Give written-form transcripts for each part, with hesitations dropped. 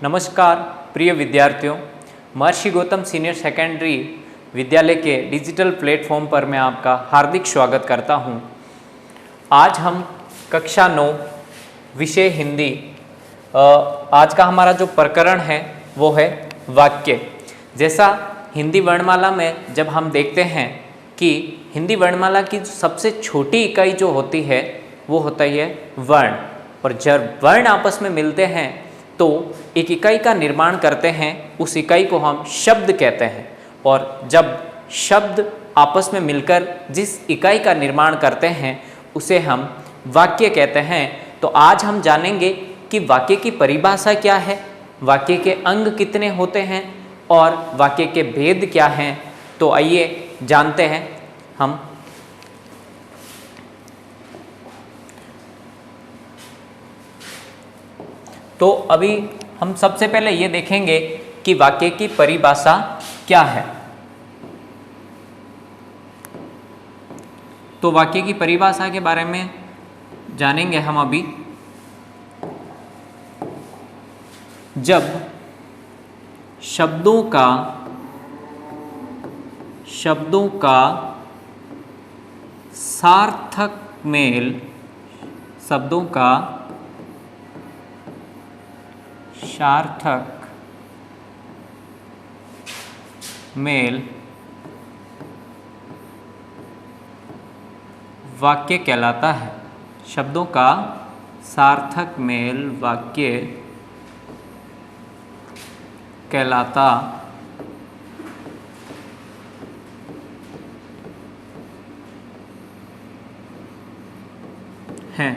नमस्कार प्रिय विद्यार्थियों, महर्षि गौतम सीनियर सेकेंडरी विद्यालय के डिजिटल प्लेटफॉर्म पर मैं आपका हार्दिक स्वागत करता हूं। आज हम कक्षा 9 विषय हिंदी, आज का हमारा जो प्रकरण है वो है वाक्य। जैसा हिंदी वर्णमाला में जब हम देखते हैं कि हिंदी वर्णमाला की सबसे छोटी इकाई जो होती है वो होता है वर्ण, और जब वर्ण आपस में मिलते हैं तो एक इकाई का निर्माण करते हैं। उस इकाई को हम शब्द कहते हैं, और जब शब्द आपस में मिलकर जिस इकाई का निर्माण करते हैं उसे हम वाक्य कहते हैं। तो आज हम जानेंगे कि वाक्य की परिभाषा क्या है, वाक्य के अंग कितने होते हैं और वाक्य के भेद क्या हैं। तो आइए जानते हैं हम। तो अभी हम सबसे पहले ये देखेंगे कि वाक्य की परिभाषा क्या है। तो वाक्य की परिभाषा के बारे में जानेंगे हम अभी। जब शब्दों का सार्थक मेल, शब्दों का सार्थक मेल वाक्य कहलाता है। शब्दों का सार्थक मेल वाक्य कहलाता है।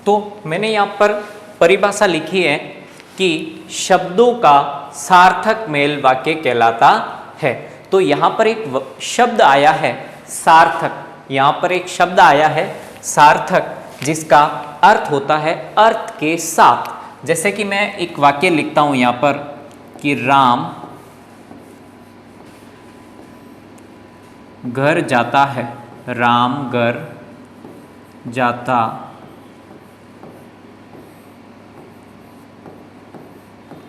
तो मैंने यहाँ पर परिभाषा लिखी है कि शब्दों का सार्थक मेल वाक्य कहलाता है। तो यहाँ पर एक शब्द आया है सार्थक, यहाँ पर एक शब्द आया है सार्थक, जिसका अर्थ होता है अर्थ के साथ। जैसे कि मैं एक वाक्य लिखता हूँ यहाँ पर कि राम घर जाता है, राम घर जाता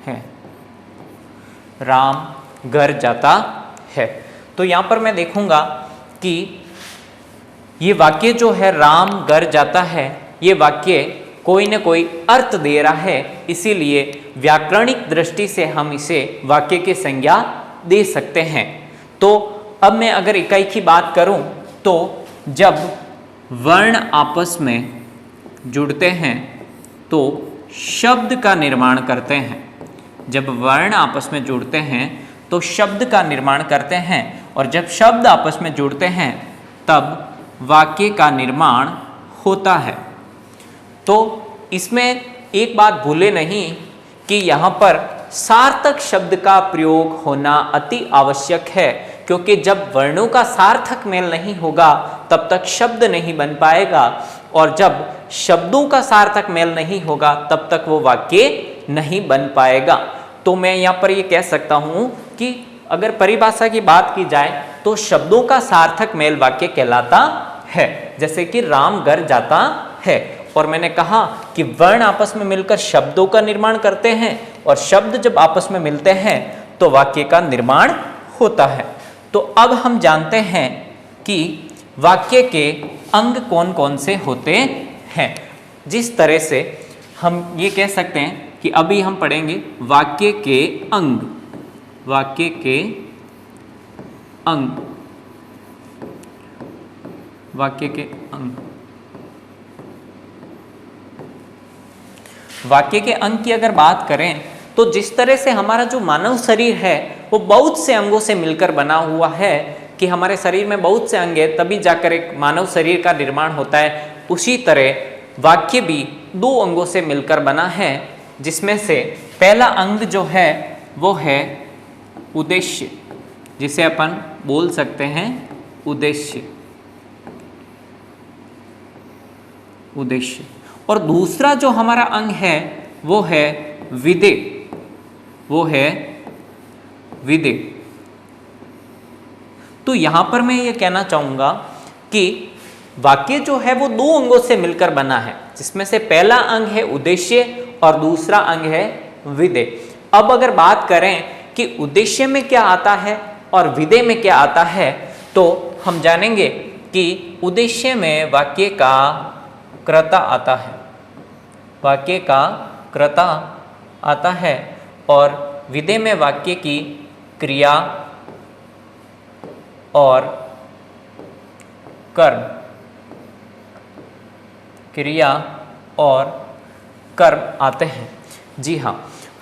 है, राम घर जाता है। तो यहाँ पर मैं देखूंगा कि ये वाक्य जो है राम घर जाता है, ये वाक्य कोई न कोई अर्थ दे रहा है, इसीलिए व्याकरणिक दृष्टि से हम इसे वाक्य की संज्ञा दे सकते हैं। तो अब मैं अगर इकाई की बात करूं तो जब वर्ण आपस में जुड़ते हैं तो शब्द का निर्माण करते हैं। जब वर्ण आपस में जुड़ते हैं तो शब्द का निर्माण करते हैं, और जब शब्द आपस में जुड़ते हैं तब वाक्य का निर्माण होता है। तो इसमें एक बात भूले नहीं कि यहाँ पर सार्थक शब्द का प्रयोग होना अति आवश्यक है, क्योंकि जब वर्णों का सार्थक मेल नहीं होगा तब तक शब्द नहीं बन पाएगा, और जब शब्दों का सार्थक मेल नहीं होगा तब तक वो वाक्य नहीं बन पाएगा। तो मैं यहाँ पर ये कह सकता हूँ कि अगर परिभाषा की बात की जाए तो शब्दों का सार्थक मेल वाक्य कहलाता है। जैसे कि राम घर जाता है, और मैंने कहा कि वर्ण आपस में मिलकर शब्दों का निर्माण करते हैं, और शब्द जब आपस में मिलते हैं तो वाक्य का निर्माण होता है। तो अब हम जानते हैं कि वाक्य के अंग कौन कौन से होते हैं। जिस तरह से हम ये कह सकते हैं कि अभी हम पढ़ेंगे वाक्य के अंग, वाक्य के अंग, वाक्य के अंग। वाक्य के अंग की अगर बात करें तो जिस तरह से हमारा जो मानव शरीर है वो बहुत से अंगों से मिलकर बना हुआ है, कि हमारे शरीर में बहुत से अंग है तभी जाकर एक मानव शरीर का निर्माण होता है, उसी तरह वाक्य भी दो अंगों से मिलकर बना है, जिसमें से पहला अंग जो है वो है उद्देश्य, जिसे अपन बोल सकते हैं उद्देश्य, उद्देश्य। और दूसरा जो हमारा अंग है वो है विधेय, वो है विधेय। तो यहां पर मैं ये कहना चाहूंगा कि वाक्य जो है वो दो अंगों से मिलकर बना है, जिसमें से पहला अंग है उद्देश्य और दूसरा अंग है विधेय। अब अगर बात करें कि उद्देश्य में क्या आता है और विधेय में क्या आता है, तो हम जानेंगे कि उद्देश्य में वाक्य का कर्ता आता है, वाक्य का कर्ता आता है, और विधेय में वाक्य की क्रिया और कर्म, क्रिया और कर्म आते हैं। जी हाँ,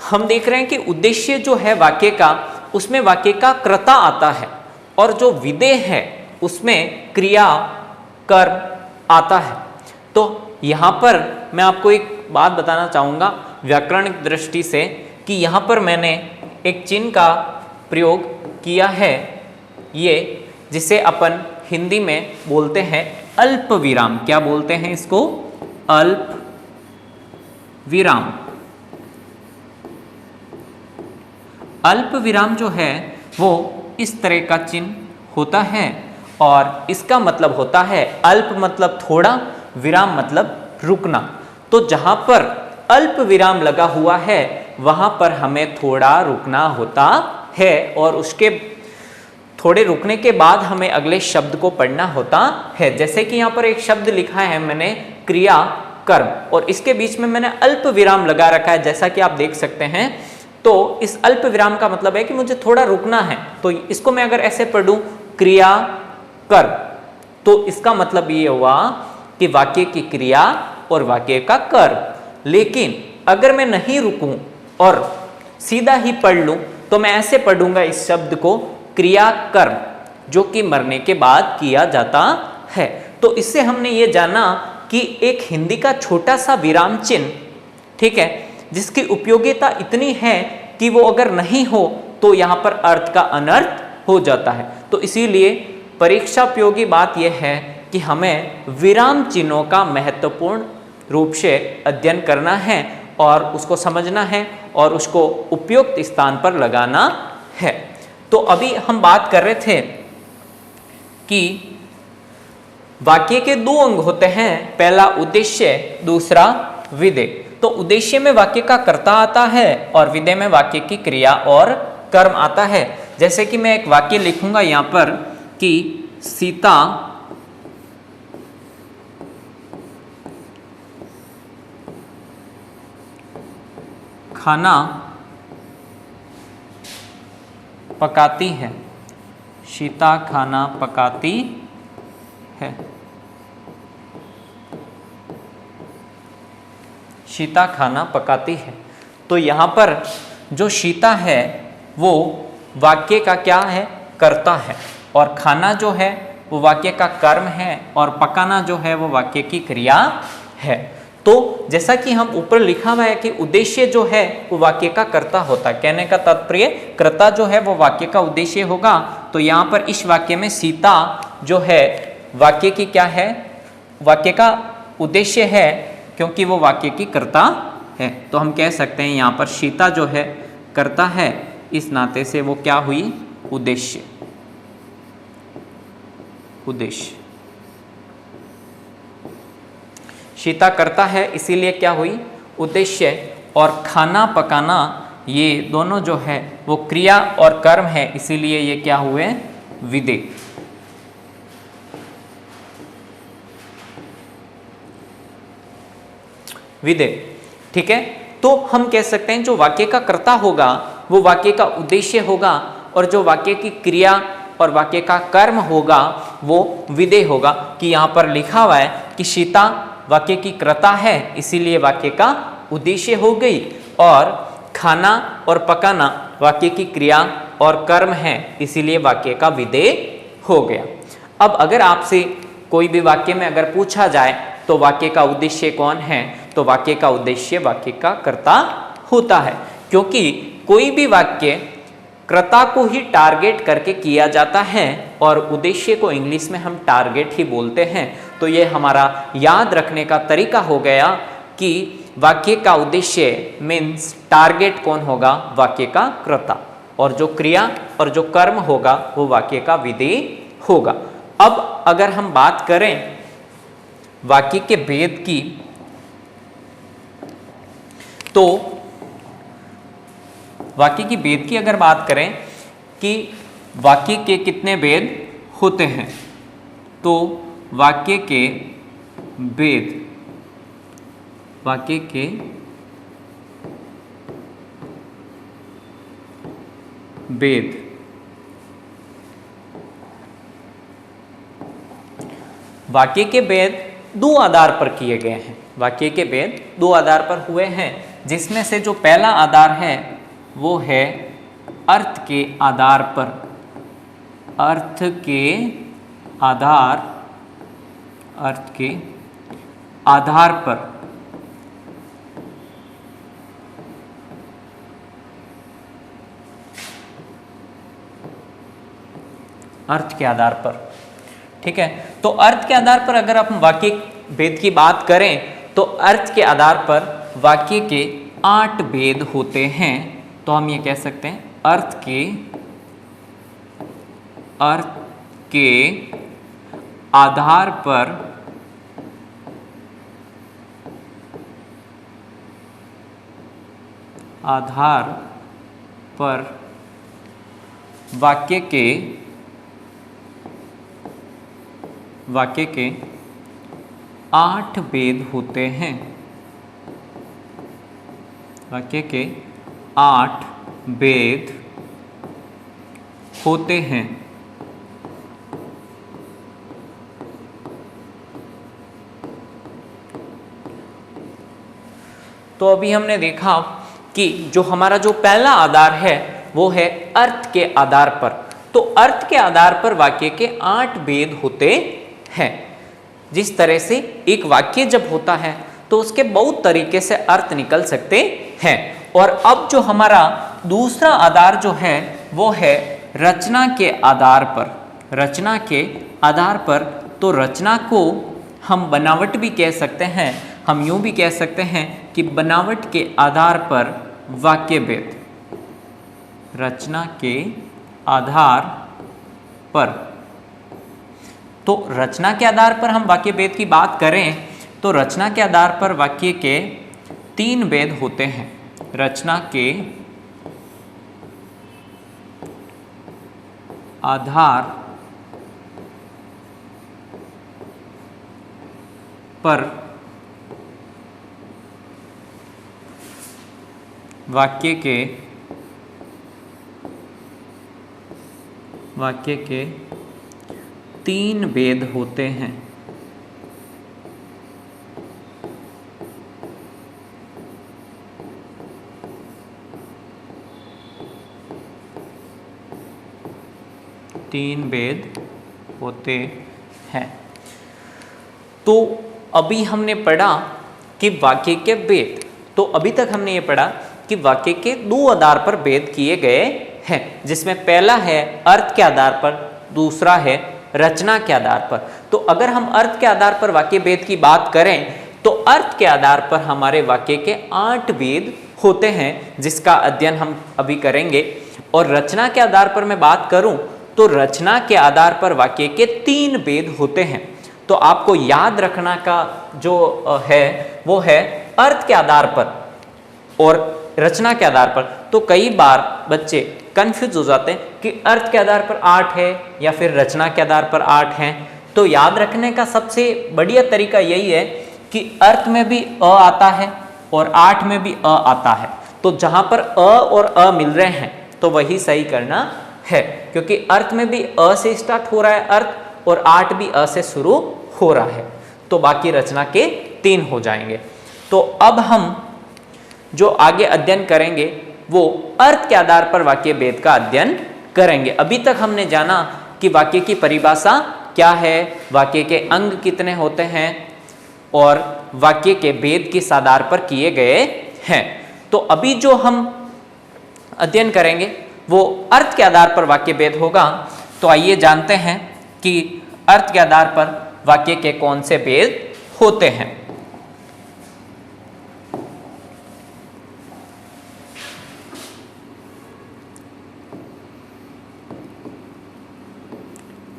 हम देख रहे हैं कि उद्देश्य जो है वाक्य का, उसमें वाक्य का कर्ता आता है, और जो विधेय है उसमें क्रिया कर्म आता है। तो यहाँ पर मैं आपको एक बात बताना चाहूँगा व्याकरणिक दृष्टि से, कि यहाँ पर मैंने एक चिन्ह का प्रयोग किया है, ये जिसे अपन हिंदी में बोलते हैं अल्प विराम। क्या बोलते हैं इसको? अल्प विराम। अल्प विराम जो है वो इस तरह का चिन्ह होता है, और इसका मतलब होता है अल्प मतलब थोड़ा, विराम मतलब रुकना। तो जहां पर अल्प विराम लगा हुआ है वहां पर हमें थोड़ा रुकना होता है, और उसके थोड़े रुकने के बाद हमें अगले शब्द को पढ़ना होता है। जैसे कि यहाँ पर एक शब्द लिखा है मैंने, क्रिया कर्म, और इसके बीच में मैंने अल्प विराम लगा रखा है, जैसा कि आप देख सकते हैं। तो इस अल्प विराम का मतलब है कि मुझे थोड़ा रुकना है। तो इसको मैं अगर ऐसे पढ़ूं, क्रिया कर्म, तो इसका मतलब ये हुआ कि वाक्य की क्रिया और वाक्य का कर्म। लेकिन अगर मैं नहीं रुकूं और सीधा ही पढ़ लूं, तो मैं ऐसे पढ़ूंगा इस शब्द को, क्रिया कर्म, जो कि मरने के बाद किया जाता है। तो इससे हमने ये जाना कि एक हिंदी का छोटा सा विराम चिन्ह, ठीक है, जिसकी उपयोगिता इतनी है कि वो अगर नहीं हो तो यहाँ पर अर्थ का अनर्थ हो जाता है। तो इसीलिए परीक्षा उपयोगी बात यह है कि हमें विराम चिन्हों का महत्वपूर्ण रूप से अध्ययन करना है और उसको समझना है और उसको उपयुक्त स्थान पर लगाना है। तो अभी हम बात कर रहे थे कि वाक्य के दो अंग होते हैं, पहला उद्देश्य, दूसरा विधेय। तो उद्देश्य में वाक्य का कर्ता आता है और विधेय में वाक्य की क्रिया और कर्म आता है। जैसे कि मैं एक वाक्य लिखूंगा यहाँ पर कि सीता खाना पकाती है, सीता खाना पकाती है, सीता खाना पकाती है। तो यहाँ पर जो सीता है वो वाक्य का क्या है? कर्ता है, और खाना जो है वो वाक्य का कर्म है, और पकाना जो है वो वाक्य की क्रिया है। तो जैसा कि हम ऊपर लिखा हुआ है कि उद्देश्य जो है वो वाक्य का कर्ता होता है, कहने का तात्पर्य कर्ता जो है वो वाक्य का उद्देश्य होगा। तो यहाँ पर इस वाक्य में सीता जो है वाक्य की क्या है? वाक्य का उद्देश्य है, क्योंकि वो वाक्य की कर्ता है। तो हम कह सकते हैं यहाँ पर सीता जो है कर्ता है, इस नाते से वो क्या हुई? उद्देश्य। उद्देश्य सीता करता है, इसीलिए क्या हुई? उद्देश्य। और खाना पकाना, ये दोनों जो है वो क्रिया और कर्म है, इसीलिए ये क्या हुए? विधेय। विधेय, ठीक है। तो हम कह सकते हैं जो वाक्य का कर्ता होगा वो वाक्य का उद्देश्य होगा, और जो वाक्य की क्रिया और वाक्य का कर्म होगा वो विधेय होगा। कि यहाँ पर लिखा हुआ है कि सीता वाक्य की कर्ता है, इसीलिए वाक्य का उद्देश्य हो गई, और खाना और पकाना वाक्य की क्रिया और कर्म है, इसीलिए वाक्य का विधेय हो गया। अब अगर आपसे कोई भी वाक्य में अगर पूछा जाए तो वाक्य का उद्देश्य कौन है, तो वाक्य का उद्देश्य वाक्य का कर्ता होता है, क्योंकि कोई भी वाक्य कर्ता को ही टारगेट करके किया जाता है, और उद्देश्य को इंग्लिश में हम टारगेट ही बोलते हैं। तो ये हमारा याद रखने का तरीका हो गया कि वाक्य का उद्देश्य मीन्स टारगेट कौन होगा? वाक्य का कर्ता, और जो क्रिया और जो कर्म होगा वो वाक्य का विधेय होगा। अब अगर हम बात करें वाक्य के भेद की, तो वाक्य की भेद की अगर बात करें कि वाक्य के कितने भेद होते हैं, तो वाक्य के भेद, वाक्य के भेद वाक्य के भेद दो आधार पर किए गए हैं। वाक्य के भेद दो आधार पर हुए हैं, जिसमें से जो पहला आधार है वो है अर्थ के आधार पर, अर्थ के आधार, अर्थ के आधार पर। अर्थ के आधार पर, ठीक है। तो अर्थ के आधार पर अगर हम वाक्य भेद की बात करें तो अर्थ के आधार पर वाक्य के 8 भेद होते हैं। तो हम ये कह सकते हैं अर्थ के आधार पर वाक्य के 8 भेद होते हैं। वाक्य के 8 भेद होते हैं। तो अभी हमने देखा कि जो हमारा जो पहला आधार है वो है अर्थ के आधार पर। तो अर्थ के आधार पर वाक्य के 8 भेद होते हैं। जिस तरह से एक वाक्य जब होता है तो उसके बहुत तरीके से अर्थ निकल सकते हैं। और अब जो हमारा दूसरा आधार जो है वो है रचना के आधार पर। रचना के आधार पर, तो रचना को हम बनावट भी कह सकते हैं। हम यूं भी कह सकते हैं कि बनावट के आधार पर वाक्य भेद, रचना के आधार पर। तो रचना के आधार पर हम वाक्य भेद की बात करें तो रचना के आधार पर वाक्य के 3 भेद होते हैं। रचना के आधार पर वाक्य के 3 भेद होते हैं। तीन भेद होते हैं। तो अभी हमने पढ़ा कि वाक्य के भेद, तो अभी तक हमने ये पढ़ा कि वाक्य के 2 आधार पर भेद किए गए हैं, जिसमें पहला है अर्थ के आधार पर, दूसरा है रचना के आधार पर। तो अगर हम अर्थ के आधार पर वाक्य भेद की बात करें तो अर्थ के आधार पर हमारे वाक्य के 8 भेद होते हैं, जिसका अध्ययन हम अभी करेंगे। और रचना के आधार पर मैं बात करूं तो रचना के आधार पर वाक्य के 3 भेद होते हैं। तो आपको याद रखना का जो है वो है अर्थ के आधार पर और रचना के आधार पर। तो कई बार बच्चे कंफ्यूज हो जाते हैं कि अर्थ के आधार पर 8 है या फिर रचना के आधार पर 8 है। तो याद रखने का सबसे बढ़िया तरीका यही है कि अर्थ में भी अ आता है और 8 में भी अ आता है। तो जहां पर अ और अ मिल रहे हैं तो वही सही करना है, क्योंकि अर्थ में भी अ से स्टार्ट हो रहा है अर्थ और 8 भी अ से शुरू हो रहा है। तो बाकी रचना के 3 हो जाएंगे। तो अब हम जो आगे अध्ययन करेंगे वो अर्थ के आधार पर वाक्य भेद का अध्ययन करेंगे। अभी तक हमने जाना कि वाक्य की परिभाषा क्या है, वाक्य के अंग कितने होते हैं और वाक्य के भेद किस आधार पर किए गए हैं। तो अभी जो हम अध्ययन करेंगे वो अर्थ के आधार पर वाक्य भेद होगा। तो आइए जानते हैं कि अर्थ के आधार पर वाक्य के कौन से भेद होते हैं।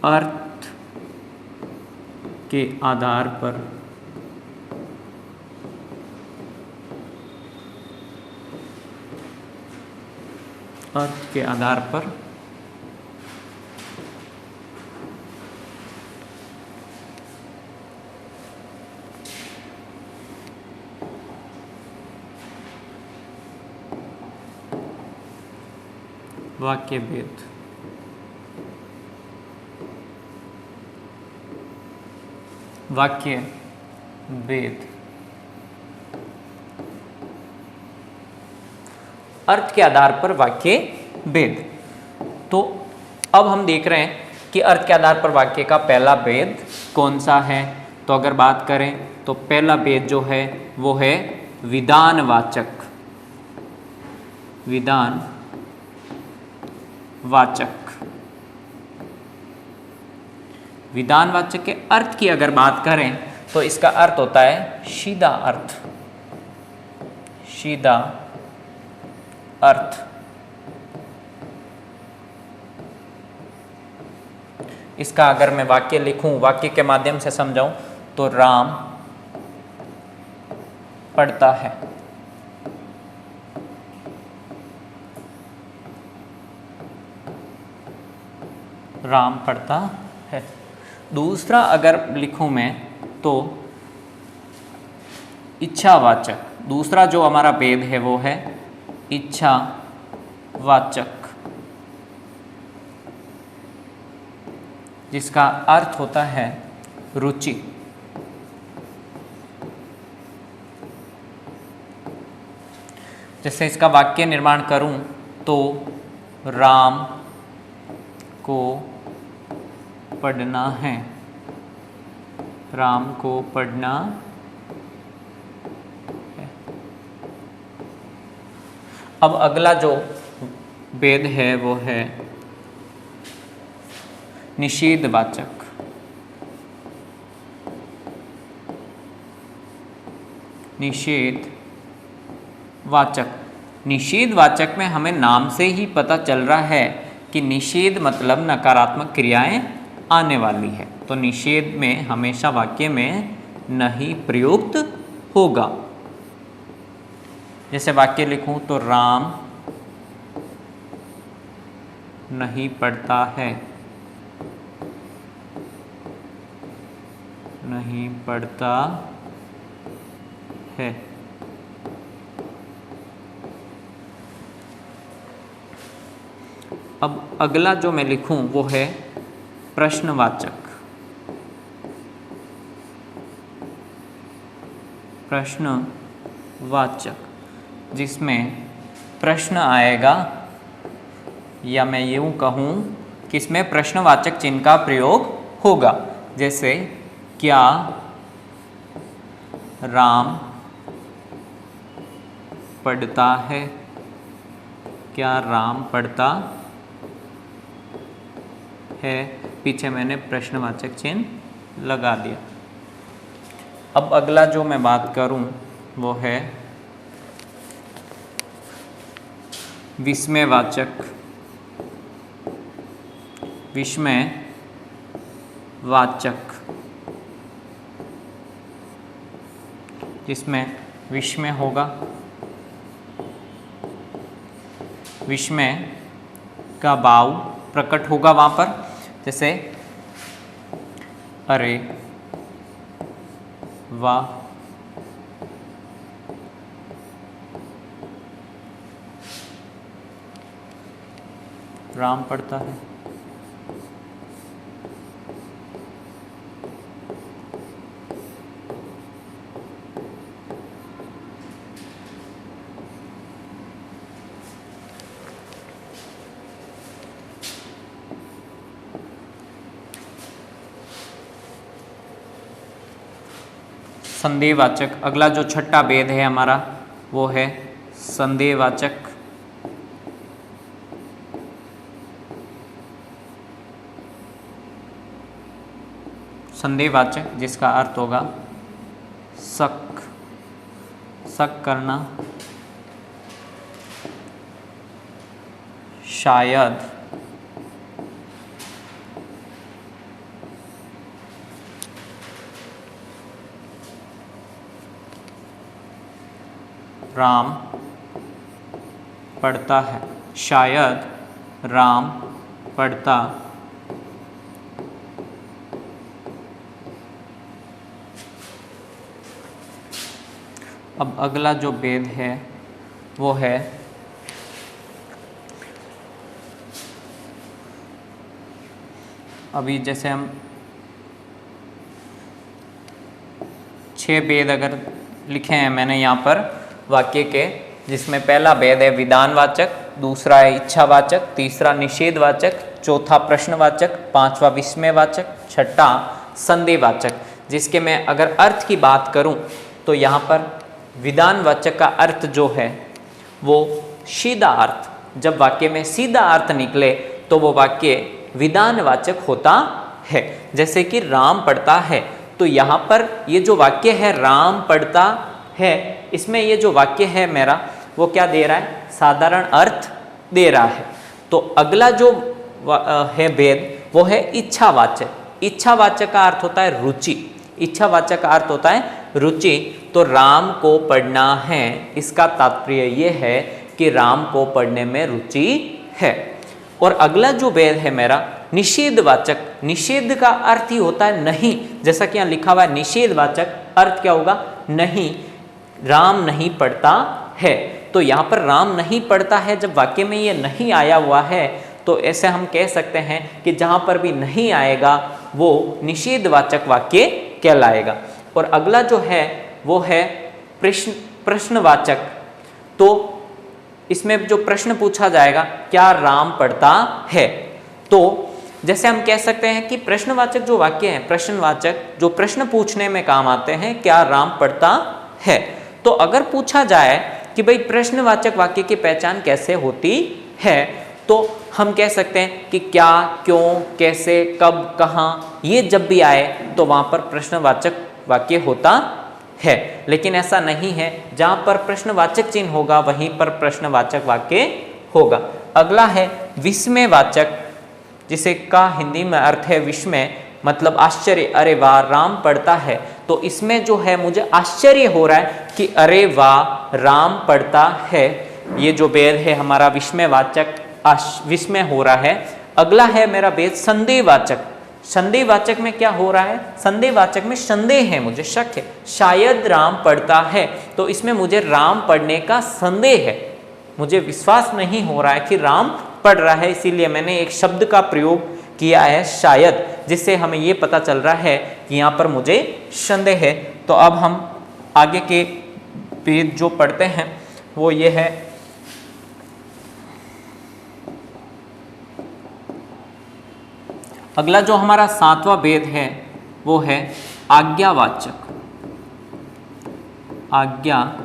अर्थ के आधार पर अर्थ के आधार पर वाक्य भेद। वाक्य भेद अर्थ के आधार पर वाक्य भेद। तो अब हम देख रहे हैं कि अर्थ के आधार पर वाक्य का पहला भेद कौन सा है। तो अगर बात करें तो पहला भेद जो है वो है विधानवाचक। विधानवाचक। विधानवाचक के अर्थ की अगर बात करें तो इसका अर्थ होता है सीधा अर्थ। सीधा अर्थ। इसका अगर मैं वाक्य लिखूं, वाक्य के माध्यम से समझाऊं तो राम पढ़ता है। राम पढ़ता है। दूसरा अगर लिखूं मैं तो इच्छावाचक। दूसरा जो हमारा भेद है वो है इच्छावाचक, जिसका अर्थ होता है रुचि। जैसे इसका वाक्य निर्माण करूं तो राम को पढ़ना है। राम को पढ़ना है। अब अगला जो भेद है वो है निषेधवाचक। निषेधवाचक। निषेधवाचक में हमें नाम से ही पता चल रहा है कि निषेध मतलब नकारात्मक क्रियाएं आने वाली है। तो निषेध में हमेशा वाक्य में नहीं प्रयुक्त होगा। जैसे वाक्य लिखूं तो राम नहीं पढ़ता है। नहीं पढ़ता है। अब अगला जो मैं लिखूं वो है प्रश्नवाचक। प्रश्नवाचक, जिसमें प्रश्न आएगा, या मैं यूं कहूं कि इसमें प्रश्नवाचक चिन्ह का प्रयोग होगा। जैसे क्या राम पढ़ता है। क्या राम पढ़ता है, पीछे मैंने प्रश्नवाचक चिन्ह लगा दिया। अब अगला जो मैं बात करूं वो है विस्मयवाचक। विस्मयवाचक, जिसमें विस्मय होगा। विस्मय का भाव प्रकट होगा वहां पर। जैसे अरे वाह, राम पढ़ता है। संदेहवाचक। अगला जो छठा भेद है हमारा वो है संदेहवाचक। संदेहवाचक जिसका अर्थ होगा शक। शक करना, शायद, राम पढ़ता है। शायद राम पढ़ता अब अगला जो भेद है वो है अभी जैसे हम 6 भेद अगर लिखे हैं मैंने यहाँ पर वाक्य के, जिसमें पहला भेद है विधानवाचक, दूसरा है इच्छावाचक, तीसरा निषेधवाचक, चौथा प्रश्नवाचक, पांचवा विस्मयवाचक, छठा संदेहवाचक। जिसके मैं अगर अर्थ की बात करूं तो यहाँ पर विधानवाचक का अर्थ जो है वो सीधा अर्थ, जब वाक्य में सीधा अर्थ निकले तो वो वाक्य विधानवाचक होता है। जैसे कि राम पढ़ता है, तो यहाँ पर ये जो वाक्य है राम पढ़ता है, इसमें ये जो वाक्य है मेरा वो क्या दे रहा है, साधारण अर्थ दे रहा है। तो अगला जो है भेद वो है इच्छावाचक। इच्छावाचक का अर्थ होता है रुचि, इच्छावाचक का अर्थ होता है रुचि। तो राम को पढ़ना है, इसका तात्पर्य ये है कि राम को पढ़ने में रुचि है। और अगला जो भेद है मेरा निषेधवाचक, निषेध का अर्थ ही होता है नहीं, जैसा कि यहाँ लिखा हुआ है निषेधवाचक अर्थ क्या होगा, नहीं, राम नहीं पढ़ता है। तो यहाँ पर राम नहीं पढ़ता है, जब वाक्य में ये नहीं आया हुआ है तो ऐसे हम कह सकते हैं कि जहाँ पर भी नहीं आएगा वो निषेधवाचक वाक्य कहलाएगा। और अगला जो है वो है प्रश्नवाचक। तो इसमें जो प्रश्न पूछा जाएगा, क्या राम पढ़ता है, तो जैसे हम कह सकते हैं कि प्रश्नवाचक जो वाक्य हैं, प्रश्नवाचक जो प्रश्न पूछने में काम आते हैं, क्या राम पढ़ता है। तो अगर पूछा जाए कि भाई प्रश्नवाचक वाक्य की पहचान कैसे होती है, तो हम कह सकते हैं कि क्या, क्यों, कैसे, कब, कहाँ, ये जब भी आए तो वहाँ पर प्रश्नवाचक वाक्य होता है। लेकिन ऐसा नहीं है, जहाँ पर प्रश्नवाचक चिन्ह होगा वहीं पर प्रश्नवाचक वाक्य होगा। अगला है विस्मयवाचक, जिसे का हिंदी में अर्थ है विस्मय, मतलब आश्चर्य। अरे वाह राम पढ़ता है, तो इसमें जो है मुझे आश्चर्य हो रहा है कि अरे वाह राम पढ़ता है। ये जो भेद है हमारा विस्मयवाचक, विस्मय हो रहा है। अगला है मेरा भेद संदेहवाचक। संदेहवाचक में क्या हो रहा है, संदेहवाचक में संदेह है, मुझे शक है, शायद राम पढ़ता है, तो इसमें मुझे राम पढ़ने का संदेह है, मुझे विश्वास नहीं हो रहा है कि राम पढ़ रहा है, इसीलिए मैंने एक शब्द का प्रयोग किया है शायद, जिससे हमें ये पता चल रहा है कि यहाँ पर मुझे संदेह है। तो अब हम आगे के भेद जो पढ़ते हैं वो ये है अगला जो हमारा 7वां भेद है वो है आज्ञावाचक। आज्ञावाचक,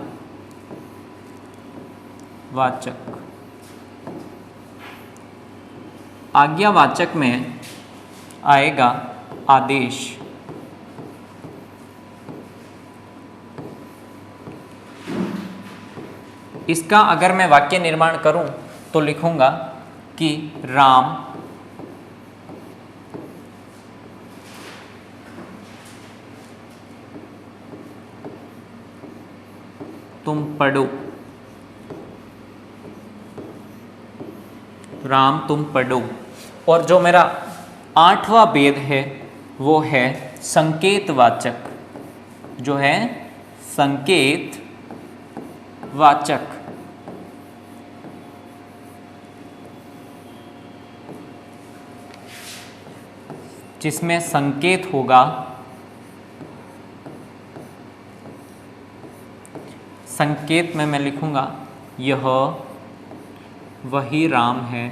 आज्ञावाचक में आएगा आदेश। इसका अगर मैं वाक्य निर्माण करूं तो लिखूंगा कि राम तुम पढ़ो, राम तुम पढ़ो। और जो मेरा 8वां भेद है वो है संकेतवाचक, जो है संकेतवाचक। जिसमें संकेत होगा, संकेत में मैं लिखूंगा यह वही राम है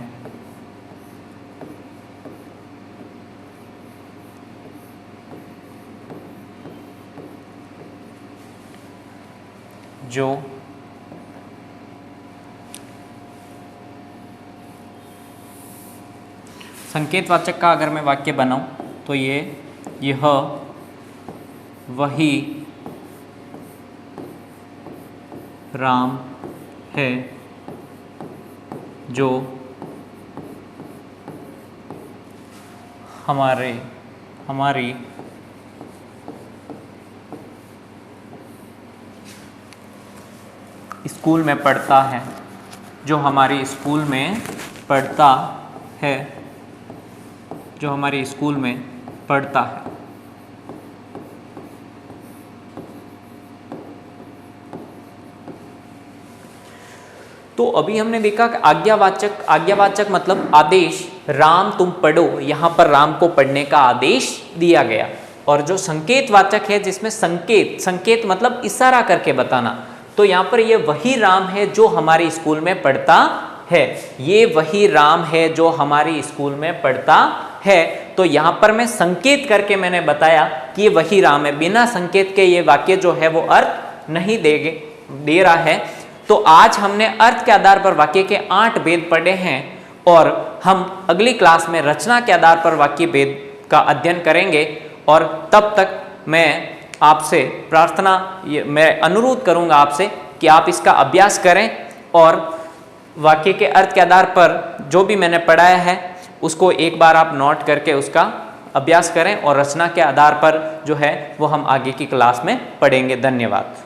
जो संकेतवाचक का अगर मैं वाक्य बनाऊं तो यह वही राम है जो हमारी स्कूल में पढ़ता है। जो हमारे स्कूल में पढ़ता है, जो हमारे स्कूल में पढ़ता है। तो अभी हमने देखा कि आज्ञावाचक मतलब आदेश, राम तुम पढ़ो, यहां पर राम को पढ़ने का आदेश दिया गया। और जो संकेतवाचक है, जिसमें संकेत मतलब इशारा करके बताना, तो यहां पर ये वही राम है जो हमारे स्कूल में पढ़ता है, ये वही राम है जो हमारे स्कूल में पढ़ता है। तो यहां पर मैं संकेत करके मैंने बताया कि ये वही राम है, बिना संकेत के ये वाक्य जो है वो अर्थ नहीं दे रहा है। तो आज हमने अर्थ के आधार पर वाक्य के 8 भेद पढ़े हैं, और हम अगली क्लास में रचना के आधार पर वाक्य भेद का अध्ययन करेंगे। और तब तक मैं आपसे मैं अनुरोध करूंगा आपसे कि आप इसका अभ्यास करें, और वाक्य के अर्थ के आधार पर जो भी मैंने पढ़ाया है उसको एक बार आप नोट करके उसका अभ्यास करें, और रचना के आधार पर जो है वो हम आगे की क्लास में पढ़ेंगे। धन्यवाद।